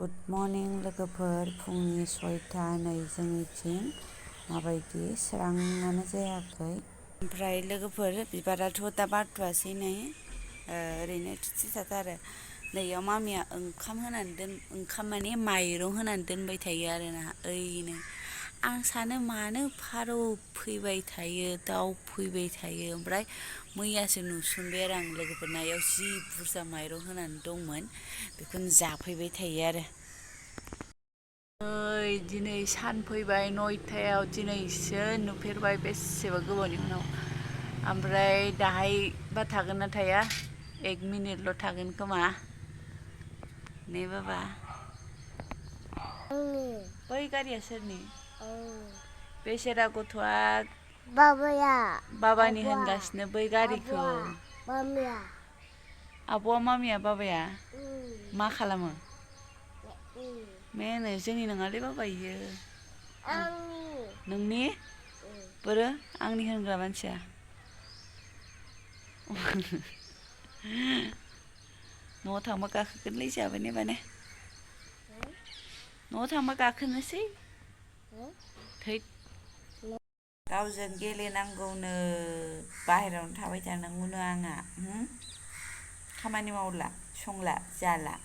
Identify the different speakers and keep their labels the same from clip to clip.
Speaker 1: Good morning लोगोफोर फुंनि 6टा नै जोंनिथिं माबायदि स्राङानो जायाखै। ओमफ्राय लोगोफोर बिबाराथ' दा बारथ'वासै नै ओरैनो थुथि थाथारो नैयाव मामिया ओंखाम माने माइरं होनानै दोनबाय थायो आरोना ओरैनो आं सानो मानो फारौ फैबाय थायो दाउ फैबाय थायो ओमफ्राय मैयासो नुसनबाय आरो आं लोगोफोरनायाव जि बुरजा माइरं होनानै दंमोन बेखौनो जाफैबाय थायो आरो दिनै सान फैबाय 9टायाव दिनैसो नुफेरबाय बेसेबा गोबावनि उनाव ओमफ्राय दाहायबा थागोन ना थाया 1 मिनिटल' थागोन खोमा ने बाबा बै गारिया सोरनि बेसेरा गथ'आ बाबानि होनगासिनो बै गारिखौ आब'आ मामिया बाबाया मा खालामो मेनो जोंनि नङालै बाबा इयो नोंनि बोरो आंनि होनग्रा मानसिया न'आव थांबा गाखोगोनलै जोंहाबो ने माने न'आव थांबा गाखोनोसै थैद गावजों गेलेनांगौनो बाहेरायावनो थाबाय थानांगौनो आंहा खामानि मावला संला जाला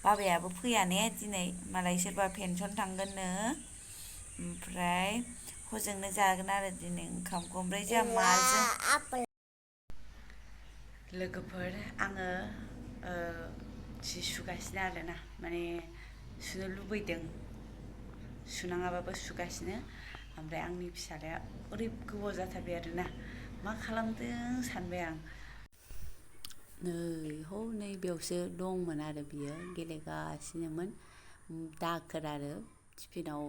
Speaker 1: बाबायाबो फैया ने दिनै मालाय सोरबा पेनसन थांगोननो ओमफ्राय हजोंनो जागोन आरो दिनै ओंखामखौ ओमफ्राय जोंहा माजों लोगोफोर आङो जि सुगासिनो आरोना माने सुनो लुबैदों सुनाङाबाबो सुगासिनो ओमफ्राय आंनि फिसाज्लाया ओरै गोबाव जाथारबाय आरोना मा खालामदों सानबाय आं नै बेयावसो दंमोन आरो बियो गेलेगासिनोमोन दाखोर आरो टिफिनाव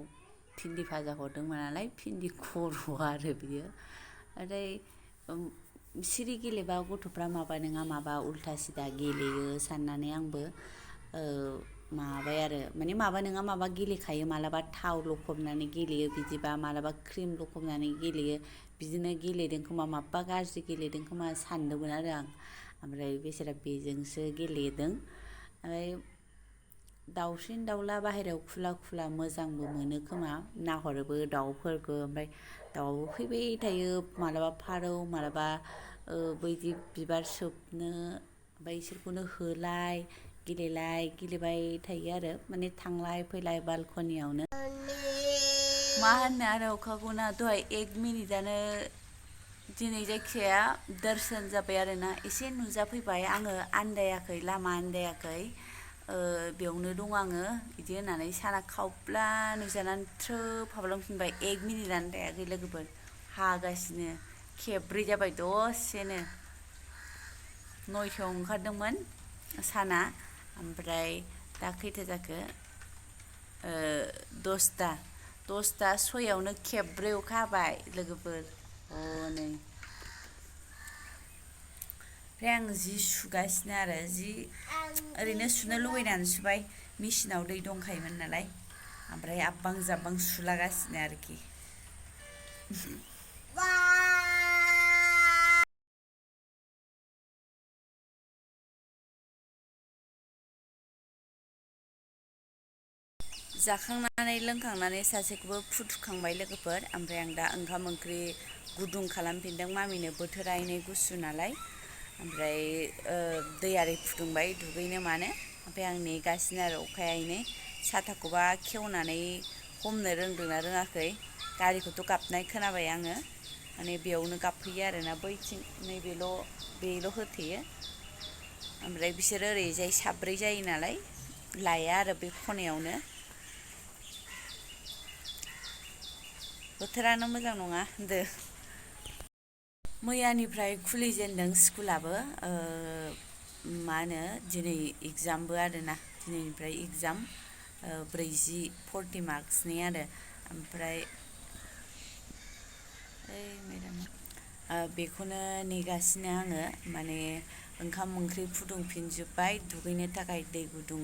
Speaker 1: भिन्दि भाजा हरदोंमोन नालाय भिन्दि खर' आरो बियो ओमफ्राय सिरि गेलेबा गथ'फ्रा माबा नङा माबा उल्था सिदा गेलेयो साननानै आंबो माबाबाय आरो माने माबा नङा माबा गेलेखायो मालाबा थाव लखबनानै गेलेयो बिदिबा मालाबा क्रिम लखबनानै गेलेयो बिदिनो गेलेदों खोमा माबा गाज्रि गेलेदों खोमा सानदोंमोन आरो आं ओमफ्राय बेसेरा बेजोंसो गेलेदों ओमफ्राय दाउसिन दाउला बाहेरायाव खुला खुला मोजांबो मोनो खोमा नाहरोबो दाउफोरखौ ओमफ्राय दाउआबो फैबाय थायो मालाबा फारौ मालाबा बैदि बिबार सोबनो ओमफ्राय इसोरखौनो होलाय गेलेबाय थायो आरो माने थांलाय फैलाय बालकनियावनो मा होननो आरो अखाखौना दहाय 1 मिनिटआनो दिनै जायखिजाया दर्शन जाबाय आरोना एसे नुजाफैबाय आङो आन्दायाखै लामा आन्दायाखै बेयावनो दं आङो बिदि होननानै साना खावब्ला नुजानानै थ्रोब हाबलांफिनबाय 1 मिनिटआनो थायाखै लोगोफोर हागासिनो खेबब्रै जाबाय दसेनो 9टायाव ओंखारदोंमोन साना ओमफ्राय दा खैथा जाखो 10टा 6टायावनो खेबब्रै अखा हाबाय लोगोफोर हनै ओमफ्राय आं जि सुगासिनो आरो जि ओरैनो सुनो लुबैनानै सुबाय मेचिनाव दै दंखायोमोन नालाय ओमफ्राय आब्बां जाब्बां सुलागासिनो आरोखि जाखांनानै लोंखांनानै सासेखौबो फुथुखांबाय लोगोफोर ओमफ्राय आं दा ओंखाम ओंख्रि गुदुं खालामफिनदों मामिनो बोथोरा एनै गुसु नालाय ओमफ्राय दै आरि फुदुंबाय दुगैनो मानो ओमफ्राय आं नेगासिनो आरो अखाया एनै साथाखौबा खेवनानै हमनो रोंदोंना रोङाखै गारिखौथ' गाबनाय खोनाबाय आङो माने बेयावनो गाबफैयो आरोना बैथिं बेल' होथेयो ओमफ्राय बिसोरो ओरैजाय साब्रै जायो नालाय लाया आरो बे खनायावनो बोथोरानो मोजां नङा होनदो मैयानिफ्राय खुलिजेनदों स्कुलाबो मा होनो दिनै एगजामबो आरोना दिनैनिफ्राय एगजाम 40 मार्क्सनि आरो ओमफ्राय बेखौनो नेगासिनो आङो माने ओंखाम ओंख्रि फुदुंफिनजोब्बाय दुगैनो थाखाय दै गुदुं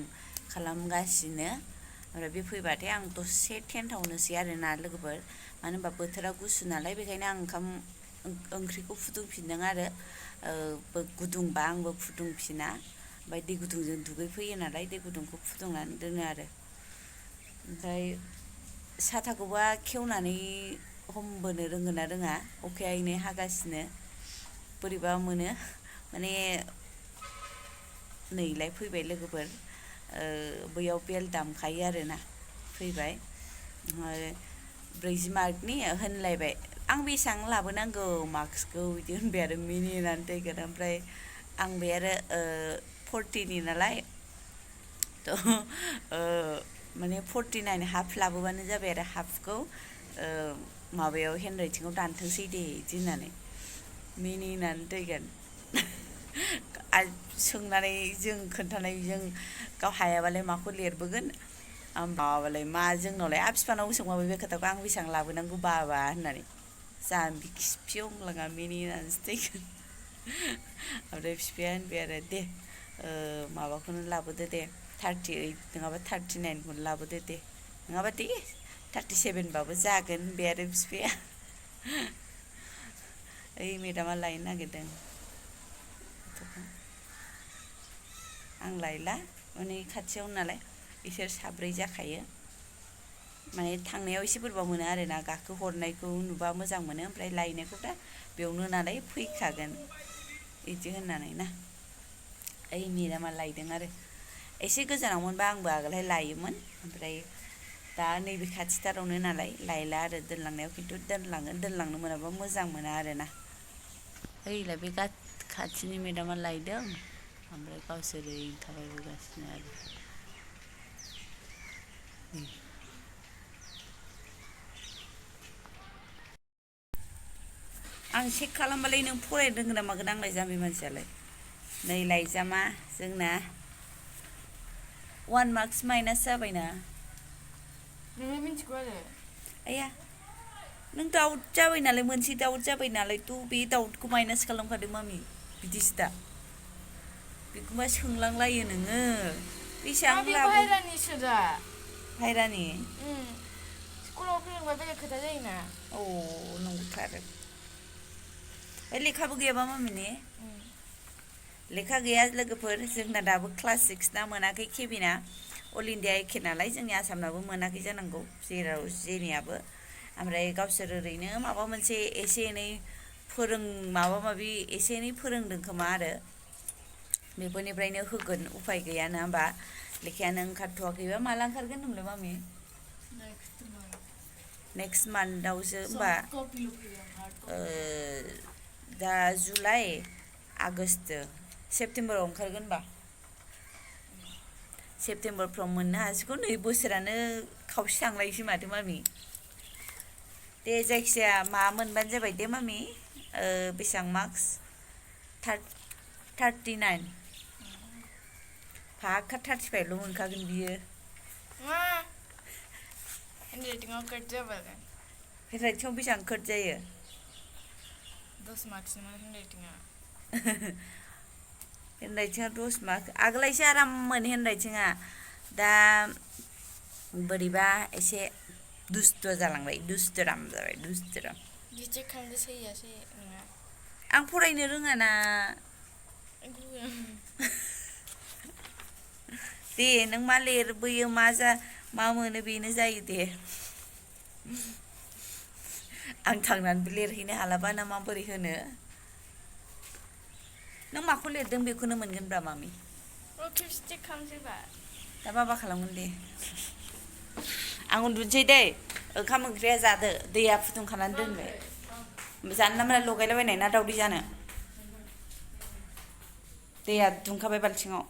Speaker 1: खालामगासिनो ओमफ्राय बे फैबाथाय आं दसे टेन्टावनोसै आरोना लोगोफोर मानो होनबा बोथोरा गुसु नालाय बेखायनो आं ओंख्रिखौ फुदुंफिनदों आरो गुदुंबा आंबो फुदुंफिना ओमफ्राय दै गुदुंजों दुगैफैयो नालाय दै गुदुंखौ फुदुंनानै दोनो आरो ओमफ्राय साथाखौबा खेवनानै हमबोनो रोंगोन ना रोङा अखाया एनै हागासिनो बोरैबा मोनो माने नैलाय फैबाय लोगोफोर बैयाव बेल दामखायो आरोना फैबाय 40 मार्कनि होनलायबाय आं बेसेबां लाबोनांगौ मार्क्सखौ बिदि होनबाय आरो मिनिनानै दैगोन ओमफ्राय आंबे आरो 40नि नालाय माने 49 हाफ लाबोबानो जाबाय आरो हाफखौ माबायाव हेन्ड राइटिंआव दानथोंसै दे बिदि होननानै मिनिनानै दैगोन सोंनानै जों खोन्थानायजों गाव हायाबालाय माखौ लिरबोगोन माबालाय मा जोंनावलाय बिफानाव सोंबाबो बे खोथाखौ आं बेसेबां लाबोनांगौ बाबा होननानै जाम्बि खिफियावलाङा मिनिनानैसो दैगोन ओमफ्राय बिफाया होनबाय आरो दे माबाखौनो लाबोदो दे 38 नङाबा 39खौनो लाबोदो दे नङाबा दे 37बाबो जागोन होनबाय आरो बिफाया ओइ मेदामा लायनो नागिरदों आं लायला माने खाथियाव नालाय इसोर साब्रै जाखायो माने थांनायाव एसे बोरैबा मोनो आरोना गाखोहरनायखौ नुबा मोजां मोनो ओमफ्राय लायनायखौ दा बेयावनो नालाय फैखागोन बिदि होननानै ना ओइ मेदामा लायदों आरो एसे गोजानावमोनबा आंबो आगोलहाय लायोमोन ओमफ्राय दा नैबे खाथिथारावनो नालाय लायला आरो दोनलांनायाव खिन्थु दोनलांनो मोनाबा मोजां मोना आरोना ओइलाय बे खाथिनि मेदामा लायदों ओमफ्राय गावसोर ओरैनो थाबायबोगासिनो आरो आं चेक खालामबालाय नों फरायनो रोंगोन ना मागोन आंलाय जाम्बि मानसियालाय नै लाइजामा जोंना 1 मार्क्स माइनास जाबायना
Speaker 2: नोङो मिथिगौ आरो
Speaker 1: आया नों दाउट जाबाय नालाय मोनसे दाउट जाबाय नालाय थ' बे दाउटखौ माइनास खालामखादों मामि बिदिसो दा बेखौबा सोंलांलायो नोङो बेसेबां लाबो
Speaker 2: बाहेरानिसो दा
Speaker 1: बाहेरानि
Speaker 2: स्कुलाव फोरोंबा बेलेग खोथा जायोना
Speaker 1: औ नंगौथ' आरो लेखाबो गैयाबा मामिनि लेखा गैया लोगोफोर जोंना दाबो क्लास 6 ना मोनाखै केबिना अल इण्डिया एखे नालाय जोंनि आसामनाबो मोनाखै जानांगौ जेराव जेनियाबो ओमफ्राय गावसोर ओरैनो माबा मोनसे एसे एनै माबा माबि एसे एनै फोरोंदों खोमा आरो बेफोरनिफ्रायनो होगोन उफाय गैया नङा होमबा लेखायानो ओंखारथ'वाखैबा माला ओंखारगोन होनदोंमोनलाय मामि नेक्स्ट मान्थआवसो होमबा दा जुलाइ आगष्ट सेप्तेम्बराव ओंखारगोन होनबा सेप्तेम्बरफ्राव मोननो हासिगौ नै बोसोरानो खावसे थांलायसै माथो मामि दे जायखिजाया माबा मोनबानो जाबाय दे मामि बेसेबां मार्क्स 39 फाक्का 35ल' मोनखागोन बियो
Speaker 2: हेन्डराइटिंआव कट जाबाय
Speaker 1: हेन्डराइटिंआव बेसेबां कट जायो
Speaker 2: 10 मार्क्सनिमोन हेन्डराइटिंआ
Speaker 1: हेन्डराइटिंआ 10 मार्क आगोलायसो आराममोन हेन्डराइटिंआ दा बोरैबा एसे दुस्त जालांबाय दुस्तराम जाबाय दुस्तराम
Speaker 2: चेक खालामदो सैयासै नङा
Speaker 1: आं फरायनो रोङाना दे नों मा लिरबोयो मा मोनो बेनो जायो दे आं थांनानैबो लिरहैनो हालाबा ना माबोरै होनो नों माखौ लिरदों बेखौनो मोनगोनब्रा मामि
Speaker 2: खेबसे चेक खालामसैबा
Speaker 1: दा माबा खालामगोन दे आं उन्दुनोसै दै ओंखाम ओंख्रिया जादो दैया फुदुंखानानै दोनबाय जानला मोनला लगायलाबायनाय ना दावदै जानो दैया दुंखाबाय बाल्थिङाव